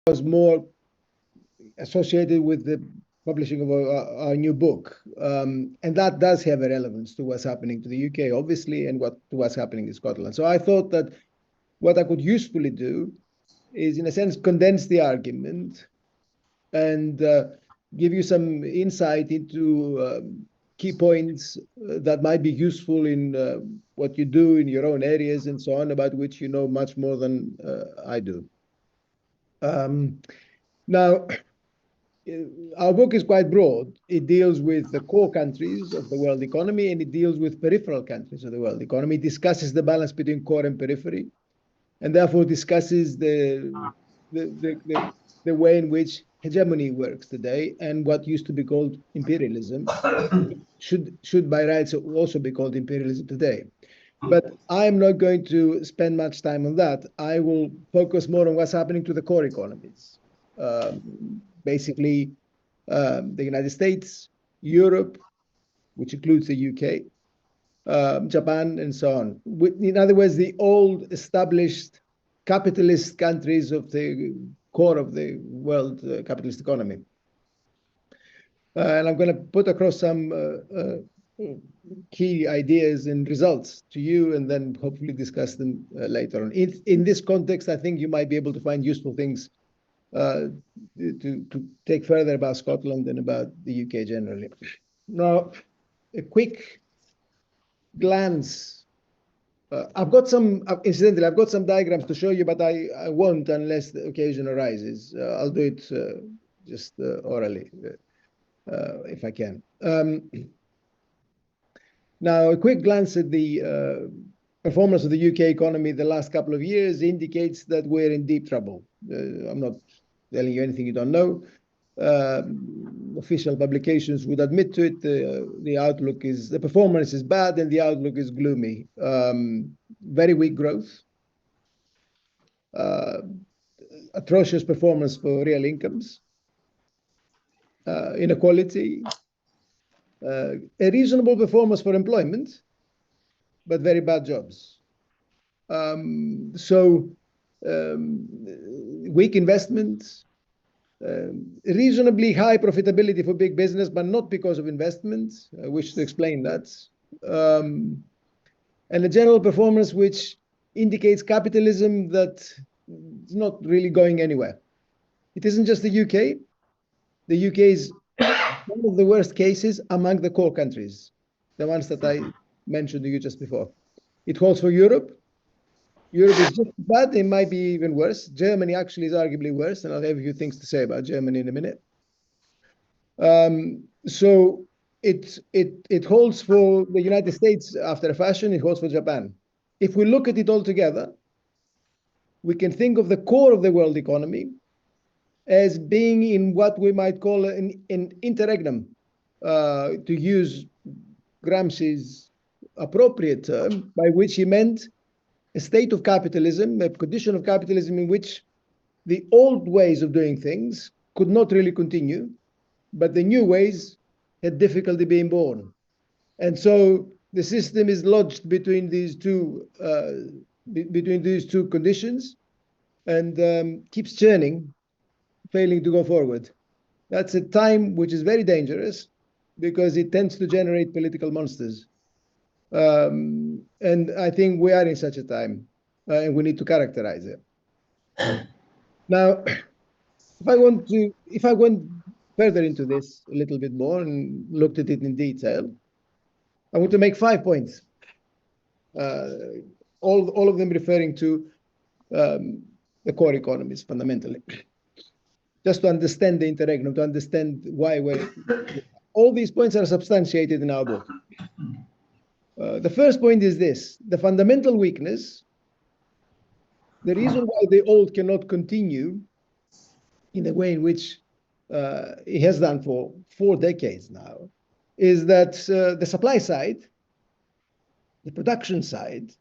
was more associated with the publishing of our new book. And that does have a relevance to what's happening to the UK, obviously, and to what's happening in Scotland. So I thought that what I could usefully do is, in a sense, condense the argument and give you some insight into key points that might be useful in what you do in your own areas and so on, about which you know much more than I do. Now, our book is quite broad. It deals with the core countries of the world economy, and it deals with peripheral countries of the world economy. It discusses the balance between core and periphery, and therefore discusses the way in which hegemony works today, and what used to be called imperialism should by rights also be called imperialism today. But I'm not going to spend much time on that. I will focus more on what's happening to the core economies. Basically, the United States, Europe, which includes the UK, Japan, and so on. In other words, the old established capitalist countries of the core of the world capitalist economy. And I'm going to put across some key ideas and results to you, and then hopefully discuss them later on. In this context, I think you might be able to find useful things to take further about Scotland and about the UK generally. Now, a quick glance. Incidentally, I've got some diagrams to show you, but I won't unless the occasion arises. I'll do it just orally, if I can. Now, a quick glance at the performance of the UK economy the last couple of years indicates that we're in deep trouble. I'm not telling you anything you don't know. Official publications would admit to it. The performance is bad and the outlook is gloomy. Very weak growth, atrocious performance for real incomes, inequality, a reasonable performance for employment, but very bad jobs. Weak investments, reasonably high profitability for big business, but not because of investments. I wish to explain that. And a general performance which indicates capitalism that is not really going anywhere. It isn't just the UK. The UK is one of the worst cases among the core countries, the ones that I mentioned to you just before. It holds for Europe. Europe is just bad. It might be even worse. Germany actually is arguably worse, and I'll have a few things to say about Germany in a minute. So it holds for the United States after a fashion. It holds for Japan. If we look at it all together, we can think of the core of the world economy as being in what we might call an interregnum, to use Gramsci's appropriate term, by which he meant a state of capitalism, a condition of capitalism in which the old ways of doing things could not really continue, but the new ways had difficulty being born. And so the system is lodged between these two conditions and keeps churning, failing to go forward. That's a time which is very dangerous because it tends to generate political monsters. And I think we are in such a time, and we need to characterize it. Now, if I went further into this a little bit more and looked at it in detail, I want to make 5 points, all of them referring to the core economies fundamentally. Just to understand the interregnum, to understand why all these points are substantiated in our book. The first point is this: the fundamental weakness, the reason why the old cannot continue in the way in which it has done for 4 decades now, is that the supply side, the production side,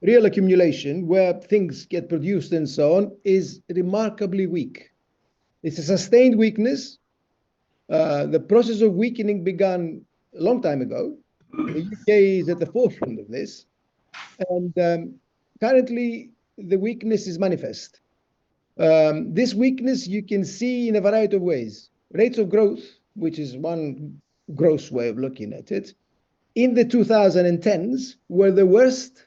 real accumulation, where things get produced and so on, is remarkably weak. It's a sustained weakness. The process of weakening began a long time ago. The UK is at the forefront of this. And currently, the weakness is manifest. This weakness you can see in a variety of ways. Rates of growth, which is one gross way of looking at it, in the 2010s were the worst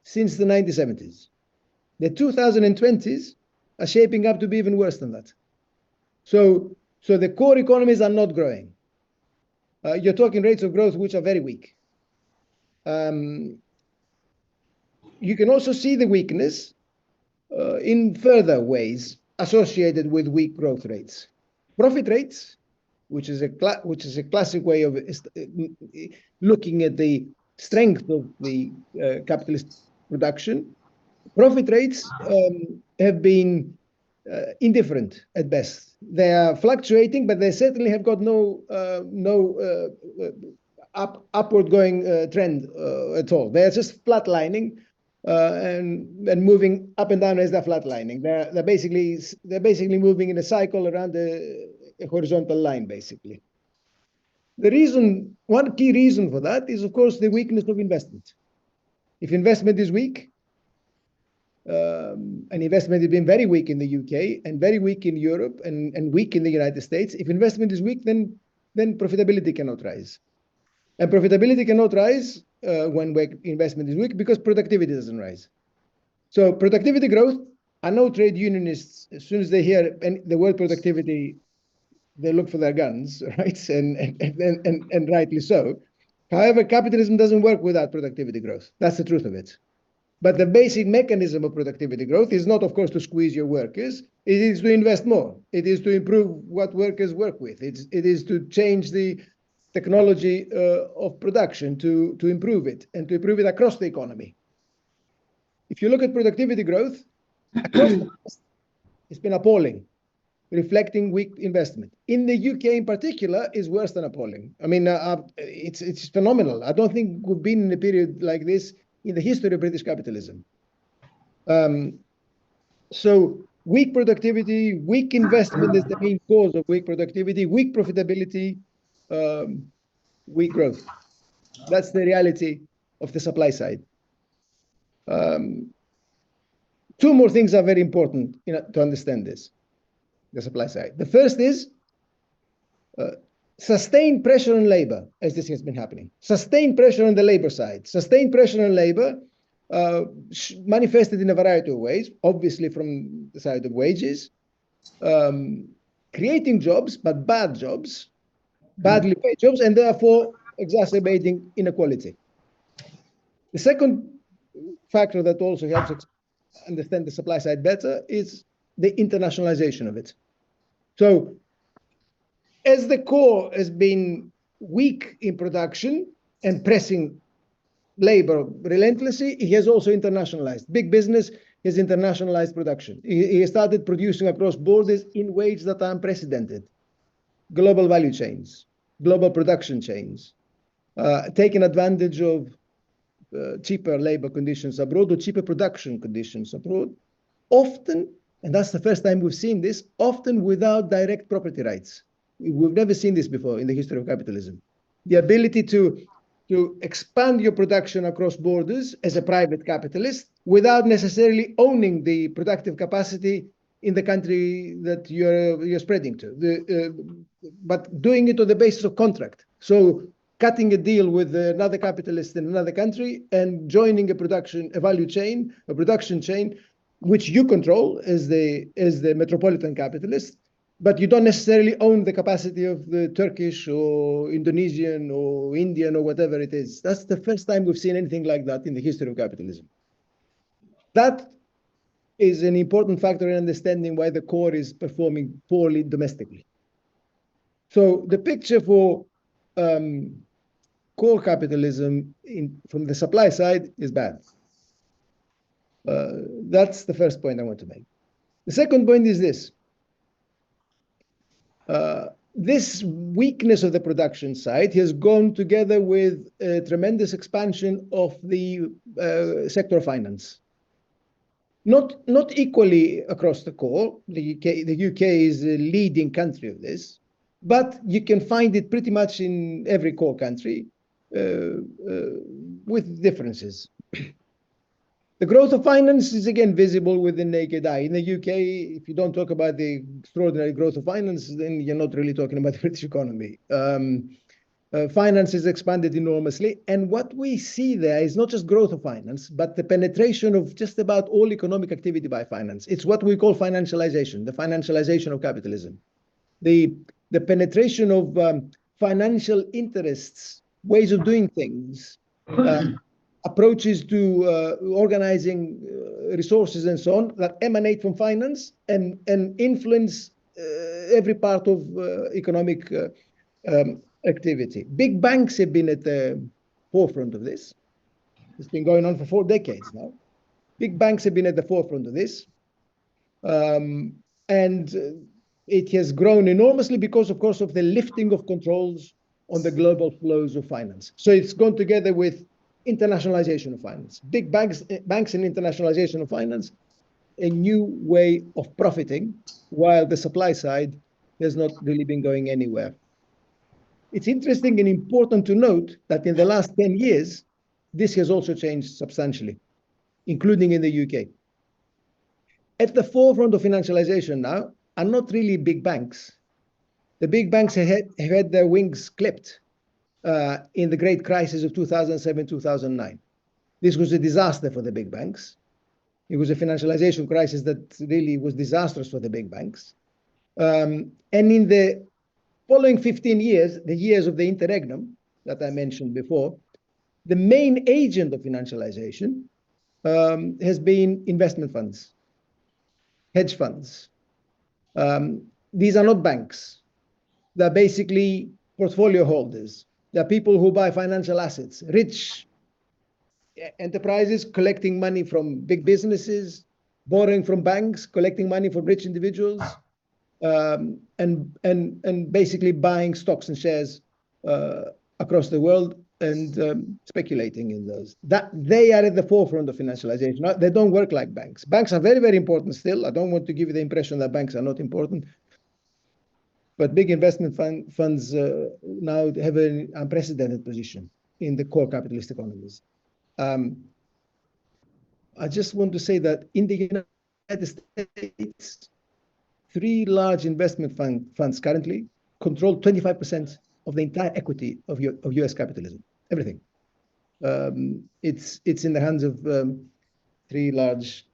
since the 1970s. The 2020s are shaping up to be even worse than that. So the core economies are not growing. You're talking rates of growth which are very weak. You can also see the weakness in further ways associated with weak growth rates. Profit rates, which is a classic way of looking at the strength of the capitalist production. Profit rates have been indifferent at best. They are fluctuating, but they certainly have got no upward going trend at all. They are just flatlining and moving up and down as they're flatlining. They're basically moving in a cycle around a horizontal line, basically. One key reason for that is, of course, the weakness of investment. If investment is weak, and investment has been very weak in the UK and very weak in Europe and weak in the United States. If investment is weak, then profitability cannot rise. And profitability cannot rise when investment is weak because productivity doesn't rise. So productivity growth, I know trade unionists, as soon as they hear the word productivity, they look for their guns, right? And rightly so. However, capitalism doesn't work without productivity growth. That's the truth of it. But the basic mechanism of productivity growth is not, of course, to squeeze your workers. It is to invest more. It is to improve what workers work with. It is to change the technology of production to improve it and to improve it across the economy. If you look at productivity growth, across the past, it's been appalling, reflecting weak investment. In the UK in particular, is worse than appalling. I mean, it's phenomenal. I don't think we've been in a period like this in the history of British capitalism. So weak productivity, weak investment is the main cause of weak productivity, weak profitability, weak growth. That's the reality of the supply side. Two more things are very important to understand this, the supply side. The first is sustained pressure on labor, as this has been happening. Sustained pressure on the labor side. Sustained pressure on labor manifested in a variety of ways, obviously from the side of wages, creating jobs, but bad jobs, badly paid jobs, and therefore exacerbating inequality. The second factor that also helps us understand the supply side better is the internationalization of it. So as the core has been weak in production and pressing labor relentlessly, he has also internationalized. Big business has internationalized production. He started producing across borders in ways that are unprecedented. Global value chains, global production chains, taking advantage of cheaper labor conditions abroad or cheaper production conditions abroad, often, and that's the first time we've seen this, often without direct property rights. We've never seen this before in the history of capitalism. The ability to expand your production across borders as a private capitalist without necessarily owning the productive capacity in the country that you're spreading to, but doing it on the basis of contract. So cutting a deal with another capitalist in another country and joining a production chain, which you control as the metropolitan capitalist, but you don't necessarily own the capacity of the Turkish or Indonesian or Indian or whatever it is. That's the first time we've seen anything like that in the history of capitalism. That is an important factor in understanding why the core is performing poorly domestically. So the picture for core capitalism from the supply side is bad. That's the first point I want to make. The second point is this. This weakness of the production side has gone together with a tremendous expansion of the sector of finance. Not equally across the core. The UK is a leading country of this, but you can find it pretty much in every core country with differences. The growth of finance is again visible with the naked eye. In the UK, if you don't talk about the extraordinary growth of finance, then you're not really talking about the British economy. Finance is expanded enormously. And what we see there is not just growth of finance, but the penetration of just about all economic activity by finance. It's what we call financialization, the financialization of capitalism. The penetration of financial interests, ways of doing things, approaches to organizing resources and so on that emanate from finance and influence every part of economic activity. Big banks have been at the forefront of this. It's been going on for 4 decades now. Big banks have been at the forefront of this. And it has grown enormously because, of course, of the lifting of controls on the global flows of finance. So it's gone together with internationalization of finance. Big banks and internationalization of finance, a new way of profiting, while the supply side has not really been going anywhere. It's interesting and important to note that in the last 10 years, this has also changed substantially, including in the UK. At the forefront of financialization now are not really big banks. The big banks have had their wings clipped in the great crisis of 2007, 2009. This was a disaster for the big banks. It was a financialization crisis that really was disastrous for the big banks. And in the following 15 years, the years of the interregnum that I mentioned before, the main agent of financialization has been investment funds, hedge funds. These are not banks. They're basically portfolio holders. They're people who buy financial assets, rich enterprises collecting money from big businesses, borrowing from banks, collecting money from rich individuals, and basically buying stocks and shares across the world and speculating in those. That they are at the forefront of financialization. They don't work like banks. Banks are very, very important still. I don't want to give you the impression that banks are not important. But big investment funds now have an unprecedented position in the core capitalist economies. I just want to say that in the United States, 3 large investment funds currently control 25% of the entire equity of US capitalism, everything. It's in the hands of 3 large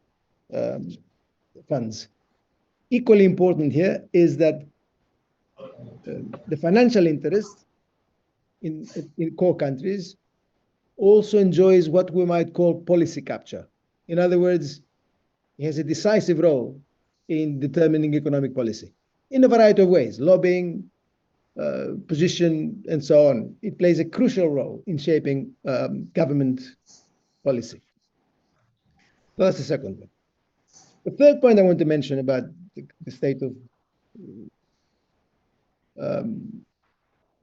funds. Equally important here is that the financial interest in core countries also enjoys what we might call policy capture. In other words, it has a decisive role in determining economic policy in a variety of ways, lobbying, position, and so on. It plays a crucial role in shaping government policy. So that's the second one. The third point I want to mention about the state of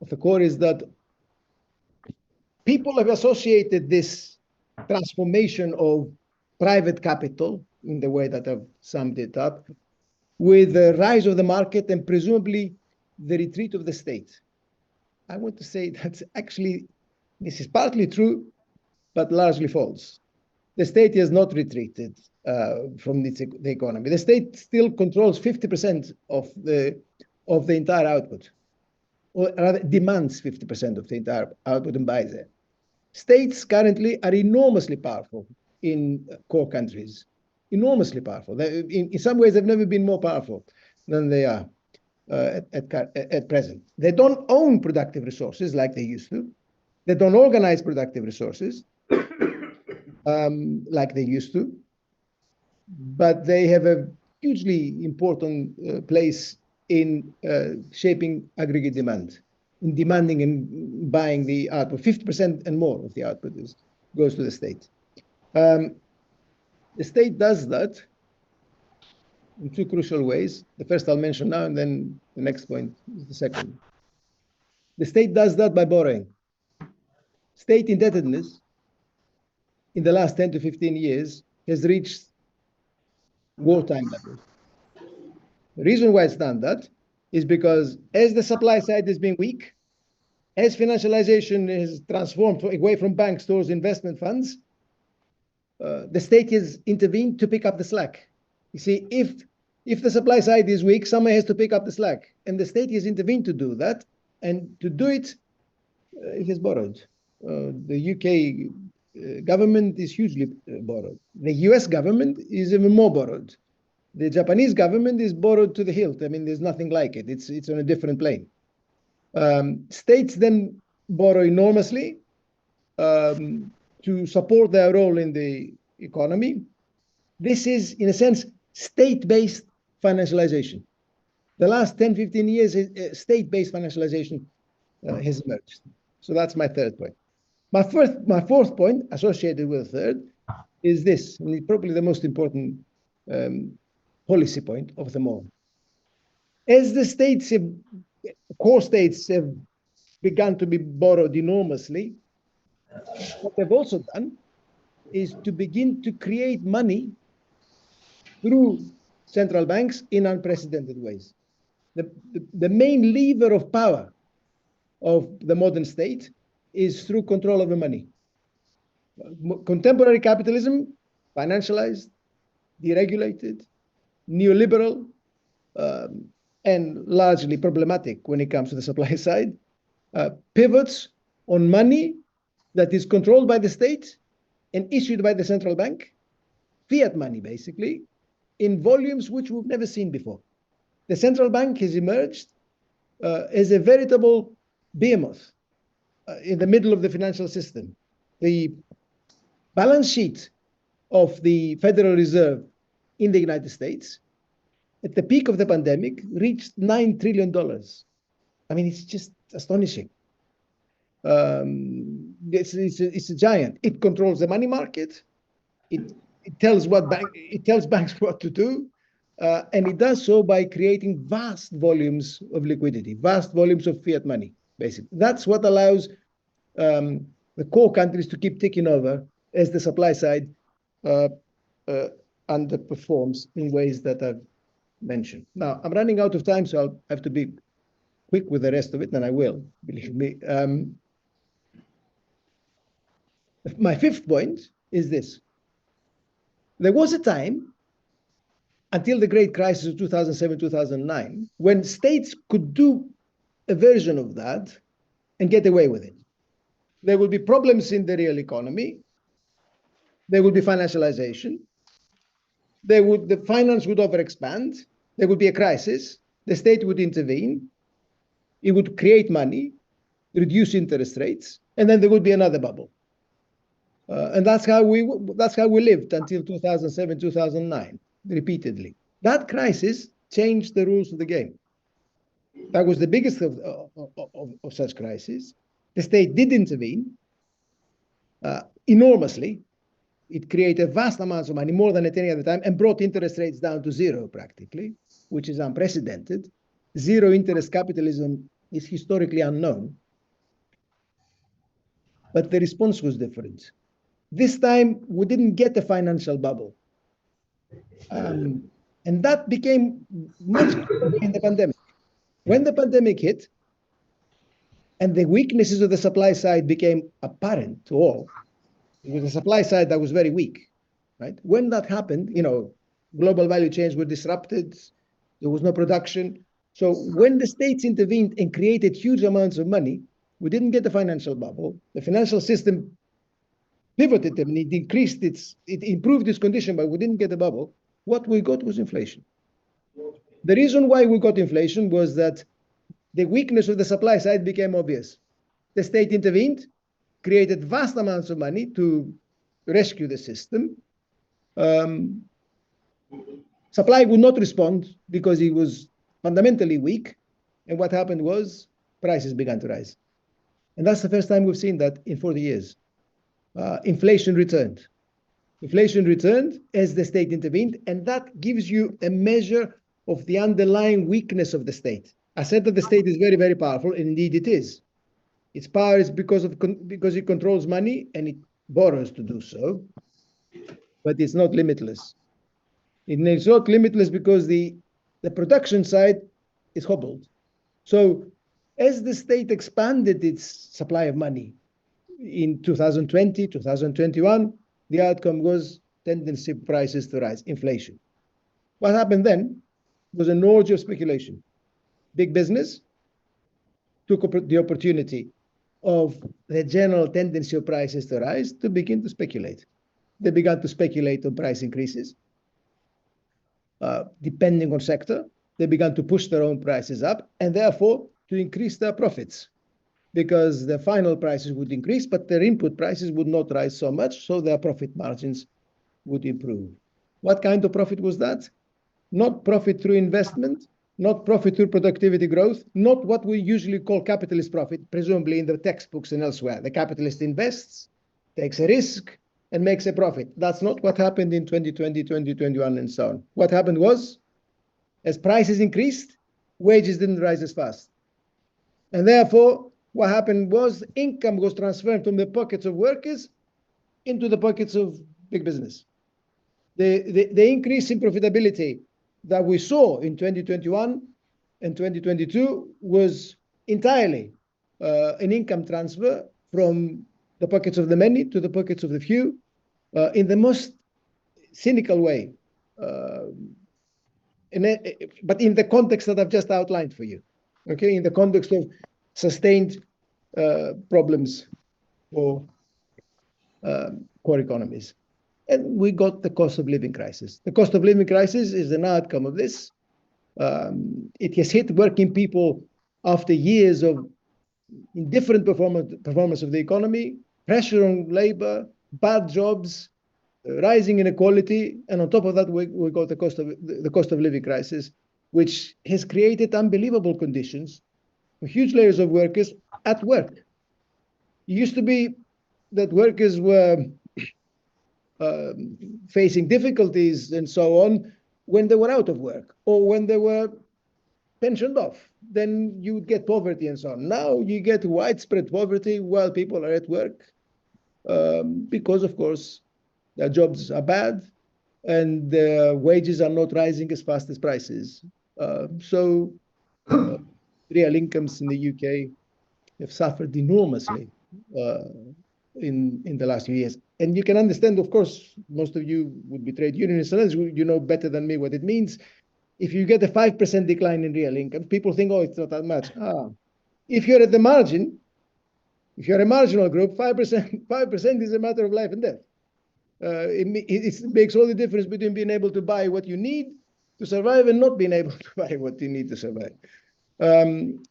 the core is that people have associated this transformation of private capital, in the way that I've summed it up, with the rise of the market and presumably the retreat of the state. I want to say that actually this is partly true, but largely false. The state has not retreated from the economy. The state still controls 50% of the entire output, or rather demands 50% of the entire output and buys it. States currently are enormously powerful in core countries, enormously powerful. In some ways, they've never been more powerful than they are at present. They don't own productive resources like they used to. They don't organize productive resources like they used to. But they have a hugely important place in shaping aggregate demand, in demanding and buying the output. 50% and more of the output goes to the state. The state does that in 2 crucial ways. The first I'll mention now, and then the next point is the second. The state does that by borrowing. State indebtedness in the last 10 to 15 years has reached wartime levels. The reason why it's done that is because as the supply side has been weak, as financialization is transformed away from banks towards investment funds, the state has intervened to pick up the slack. You see, if the supply side is weak, someone has to pick up the slack, and the state has intervened to do that, and to do it, it has borrowed. The UK government is hugely borrowed. The US government is even more borrowed. The Japanese government is borrowed to the hilt. I mean, there's nothing like it. It's on a different plane. States then borrow enormously to support their role in the economy. This is, in a sense, state-based financialization. The last 10, 15 years, state-based financialization has emerged. So that's my third point. My fourth point, associated with the third, is this, and it's probably the most important policy point of them all. As the states have, core states have begun to be borrowed enormously, what they've also done is to begin to create money through central banks in unprecedented ways. The main lever of power of the modern state is through control over money. Contemporary capitalism, financialized, deregulated, neoliberal, and largely problematic when it comes to the supply side, pivots on money that is controlled by the state and issued by the central bank, fiat money basically, in volumes which we've never seen before. The central bank has emerged as a veritable behemoth in the middle of the financial system. The balance sheet of the Federal Reserve in the United States at the peak of the pandemic reached $9 trillion. I mean, it's just astonishing. It's a giant. It controls the money market. It tells banks what to do, and it does so by creating vast volumes of liquidity, vast volumes of fiat money. Basically, that's what allows the core countries to keep ticking over as the supply side underperforms in ways that I've mentioned. Now, I'm running out of time, so I'll have to be quick with the rest of it, and I will, believe me. My fifth point is this. There was a time, until the great crisis of 2007, 2009, when states could do a version of that and get away with it. There will be problems in the real economy. There will be financialization. The finance would overexpand. There would be a crisis. The state would intervene. It would create money, reduce interest rates, and then there would be another bubble. And that's how we lived until 2007, 2009, repeatedly. That crisis changed the rules of the game. That was the biggest of such crises. The state did intervene enormously. It created vast amounts of money, more than at any other time, and brought interest rates down to zero practically, which is unprecedented. Zero interest capitalism is historically unknown. But the response was different. This time, we didn't get a financial bubble. And that became much clearer in the pandemic. When the pandemic hit, and the weaknesses of the supply side became apparent to all, it was the supply side that was very weak, right? When that happened, global value chains were disrupted, there was no production. So when the states intervened and created huge amounts of money, we didn't get the financial bubble. The financial system pivoted and it improved its condition, but we didn't get a bubble. What we got was inflation. The reason why we got inflation was that the weakness of the supply side became obvious. The state intervened, created vast amounts of money to rescue the system. Supply would not respond because it was fundamentally weak. And what happened was prices began to rise. And that's the first time we've seen that in 40 years. Inflation returned. Inflation returned as the state intervened, and that gives you a measure of the underlying weakness of the state. I said that the state is very, very powerful, and indeed it is. Its power is because it controls money and it borrows to do so, but it's not limitless. It's not limitless because the production side is hobbled. So as the state expanded its supply of money in 2020, 2021, The outcome was tendency prices to rise, inflation. What happened then was an orgy of speculation. Big business took the opportunity of the general tendency of prices to rise to begin to speculate. They began to speculate on price increases. Depending on sector, they began to push their own prices up and therefore to increase their profits, because the final prices would increase, but their input prices would not rise so much, so their profit margins would improve. What kind of profit was that? Not profit through investment, not profit through productivity growth, not what we usually call capitalist profit, presumably in the textbooks and elsewhere. The capitalist invests, takes a risk, and makes a profit. That's not what happened in 2020, 2021, and so on. What happened was, as prices increased, wages didn't rise as fast. And therefore, what happened was income was transferred from the pockets of workers into the pockets of big business. The increase in profitability that we saw in 2021 and 2022 was entirely an income transfer from the pockets of the many to the pockets of the few, in the most cynical way, but in the context that I've just outlined for you, okay, in the context of sustained problems for core economies. And we got the cost of living crisis. The cost of living crisis is an outcome of this. It has hit working people after years of indifferent performance of the economy, pressure on labor, bad jobs, rising inequality, and on top of that, we got the cost of living crisis, which has created unbelievable conditions for huge layers of workers at work. It used to be that workers were facing difficulties and so on when they were out of work or when they were pensioned off. Then you would get poverty and so on. Now you get widespread poverty while people are at work, because, of course, their jobs are bad and their wages are not rising as fast as prices. So real incomes in the UK have suffered enormously in the last few years. And you can understand, of course, most of you would be trade unionists, and you know better than me what it means. If you get a 5% decline in real income, people think, oh, it's not that much. If you're at the margin, if you're a marginal group, 5% is a matter of life and death. It makes all the difference between being able to buy what you need to survive and not being able to buy what you need to survive.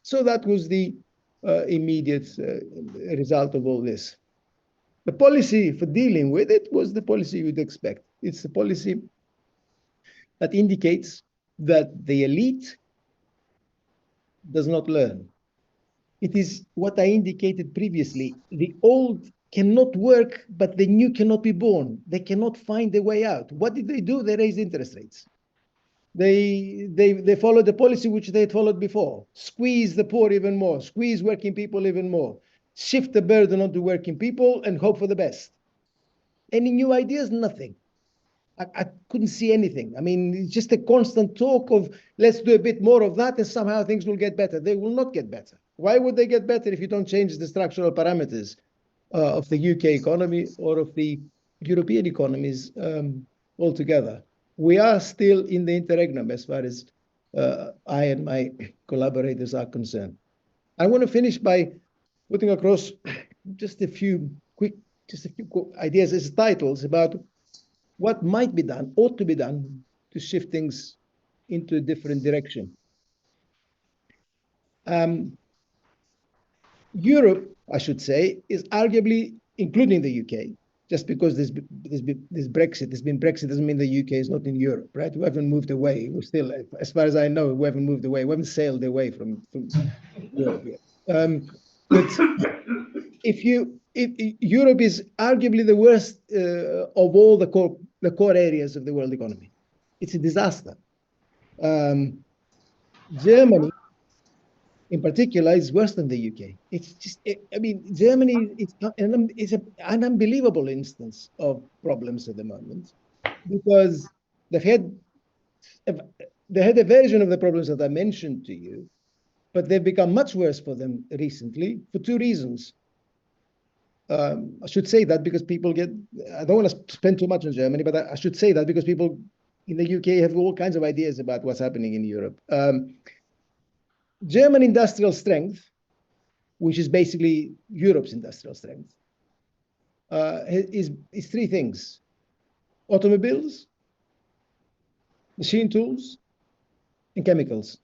So that was the immediate result of all this. The policy for dealing with it was the policy you'd expect. It's the policy that indicates that the elite does not learn. It is what I indicated previously. The old cannot work, but the new cannot be born. They cannot find a way out. What did they do? They raised interest rates. They followed the policy which they had followed before. Squeeze the poor even more, squeeze working people even more, shift the burden onto working people and hope for the best. Any new ideas? Nothing. I couldn't see anything. I mean, it's just a constant talk of let's do a bit more of that and somehow things will get better. They will not get better. Why would they get better if you don't change the structural parameters of the UK economy or of the European economies altogether? We are still in the interregnum as far as I and my collaborators are concerned. I want to finish by putting across just a few ideas as titles about what might be done, ought to be done, to shift things into a different direction. Europe, I should say, is arguably, including the UK, just because there's Brexit, Brexit doesn't mean the UK is not in Europe, right? We haven't moved away. We're still, as far as I know, we haven't moved away. We haven't sailed away from Europe yet. But if Europe is arguably the worst of all the core areas of the world economy. It's a disaster. Germany, in particular, is worse than the UK. It's just, I mean, Germany is an unbelievable instance of problems at the moment, because they had a version of the problems that I mentioned to you, but they've become much worse for them recently for two reasons. I should say that because people I don't want to spend too much on Germany, but I should say that because people in the UK have all kinds of ideas about what's happening in Europe. German industrial strength, which is basically Europe's industrial strength, is three things: automobiles, machine tools, and chemicals.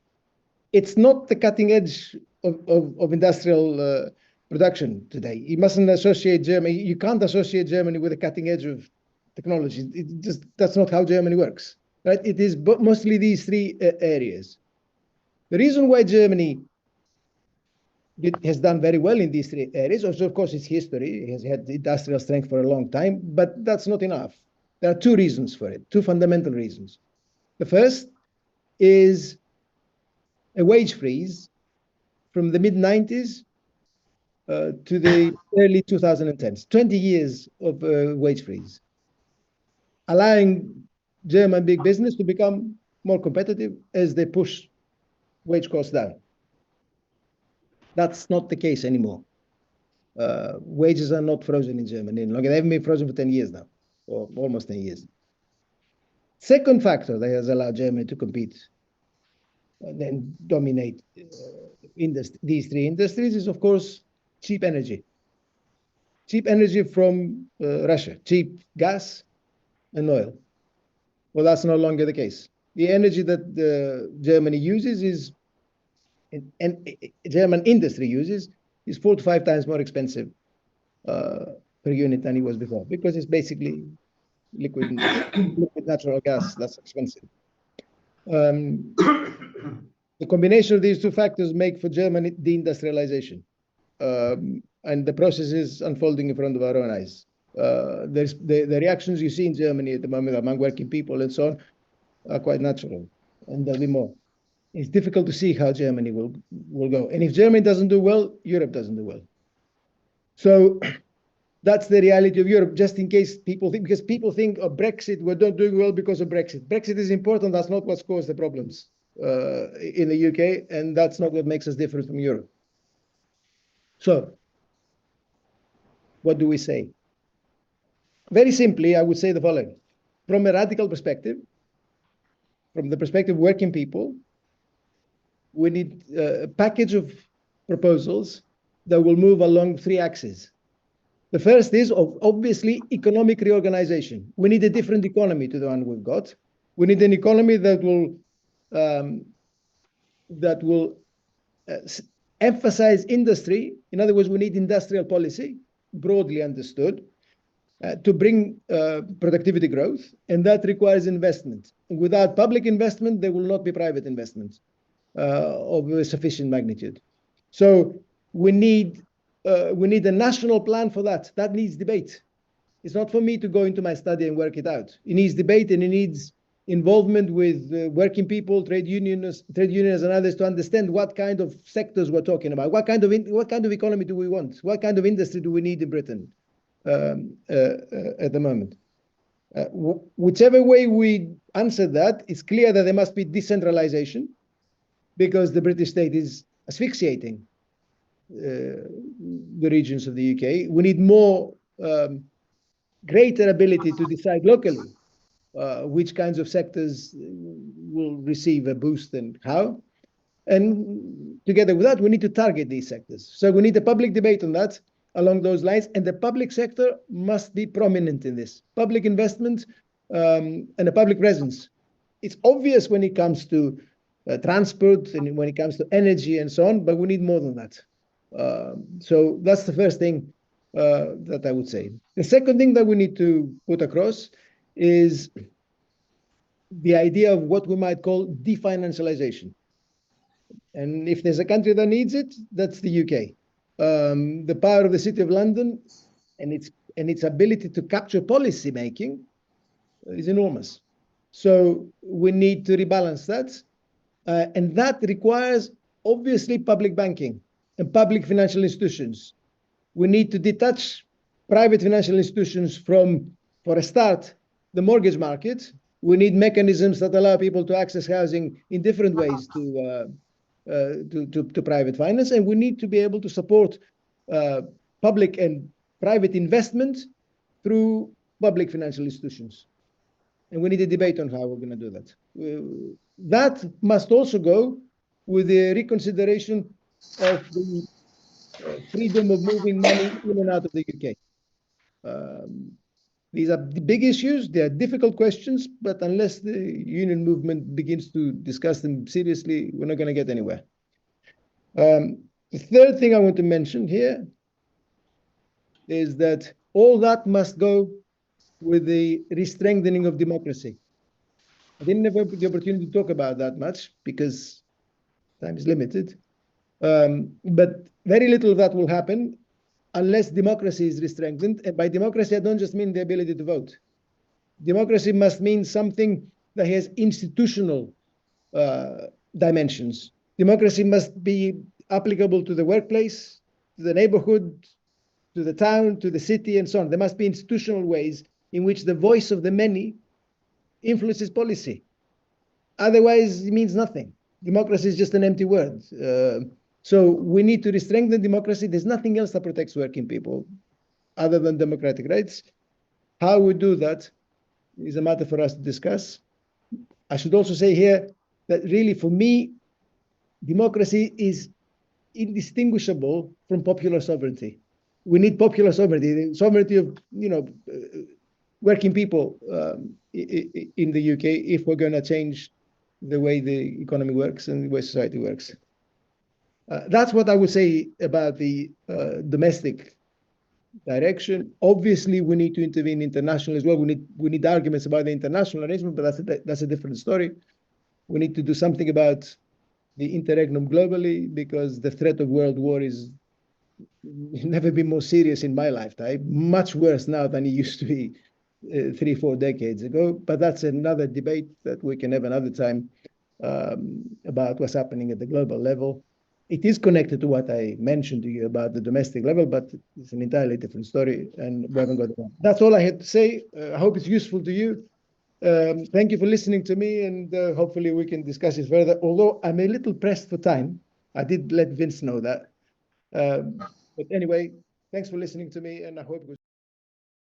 It's not the cutting edge of industrial production today. You mustn't associate Germany. You can't associate Germany with the cutting edge of technology. That's not how Germany works, right? It is mostly these three areas. The reason why Germany has done very well in these three areas, also, of course, its history. It has had industrial strength for a long time, but that's not enough. There are two reasons for it, two fundamental reasons. The first is a wage freeze from the mid-90s to the early 2010s, 20 years of wage freeze, allowing German big business to become more competitive as they push wage costs down. That's not the case anymore. Wages are not frozen in Germany any longer. They haven't been frozen for 10 years now, or almost 10 years. Second factor that has allowed Germany to compete and then dominate these three industries is, of course, cheap energy. Cheap energy from Russia, cheap gas and oil. Well, that's no longer the case. The energy that Germany uses is, and German industry uses, is 4 to 5 times more expensive per unit than it was before, because it's basically liquid natural gas that's expensive. The combination of these two factors make for Germany deindustrialization. And the process is unfolding in front of our own eyes. There's the reactions you see in Germany at the moment among working people and so on are quite natural, and there'll be more. It's difficult to see how Germany will go. And if Germany doesn't do well, Europe doesn't do well. So that's the reality of Europe, just in case people think, because people think of Brexit, we're not doing well because of Brexit. Brexit is important. That's not what's caused the problems in the UK, and that's not what makes us different from Europe. So what do we say? Very simply, I would say the following. From a radical perspective, from the perspective of working people, we need a package of proposals that will move along 3 axes. The first is obviously economic reorganization. We need a different economy to the one we've got. We need an economy that will emphasize industry. In other words, we need industrial policy, broadly understood, to bring productivity growth, and that requires investment. And without public investment, there will not be private investment of a sufficient magnitude. So we need a national plan for that. That needs debate. It's not for me to go into my study and work it out. It needs debate, and it needs involvement with working people, trade unions and others to understand what kind of sectors we're talking about. What kind of economy do we want? What kind of industry do we need in Britain at the moment? Whichever way we answer that, it's clear that there must be decentralization, because the British state is asphyxiating the regions of the UK. We need more greater ability to decide locally which kinds of sectors will receive a boost and how. And together with that, we need to target these sectors. So we need a public debate on that along those lines, and the public sector must be prominent in this. Public investment and a public presence. It's obvious when it comes to transport and when it comes to energy and so on, but we need more than that. So that's the first thing that I would say. The second thing that we need to put across is the idea of what we might call definancialization. And if there's a country that needs it, that's the UK. The power of the City of London and its ability to capture policy making is enormous. So we need to rebalance that. And that requires, obviously, public banking and public financial institutions. We need to detach private financial institutions from, for a start, the mortgage market. We need mechanisms that allow people to access housing in different ways to private finance. And we need to be able to support public and private investment through public financial institutions. And we need a debate on how we're going to do that. That must also go with the reconsideration of the freedom of moving money in and out of the UK. These are big issues. They are difficult questions, but unless the union movement begins to discuss them seriously, we're not going to get anywhere. The third thing I want to mention here is that all that must go with the re-strengthening of democracy. I didn't have the opportunity to talk about that much because time is limited. But very little of that will happen unless democracy is re-strengthened. And by democracy, I don't just mean the ability to vote. Democracy must mean something that has institutional dimensions. Democracy must be applicable to the workplace, to the neighborhood, to the town, to the city, and so on. There must be institutional ways in which the voice of the many influences policy. Otherwise, it means nothing. Democracy is just an empty word. So we need to strengthen democracy. There's nothing else that protects working people other than democratic rights. How we do that is a matter for us to discuss. I should also say here that really, for me, democracy is indistinguishable from popular sovereignty. We need popular sovereignty, the sovereignty of working people in the UK if we're going to change the way the economy works and the way society works. That's what I would say about the domestic direction. Obviously, we need to intervene internationally as well. We need arguments about the international arrangement, but that's a different story. We need to do something about the interregnum globally because the threat of world war is never been more serious in my lifetime, much worse now than it used to be 3-4 decades ago. But that's another debate that we can have another time about what's happening at the global level. It is connected to what I mentioned to you about the domestic level, but it's an entirely different story, and we haven't got it on. That's all I had to say. I hope it's useful to you. Thank you for listening to me, and hopefully we can discuss it further, although I'm a little pressed for time. I did let Vince know that. But anyway, thanks for listening to me, and I hope it was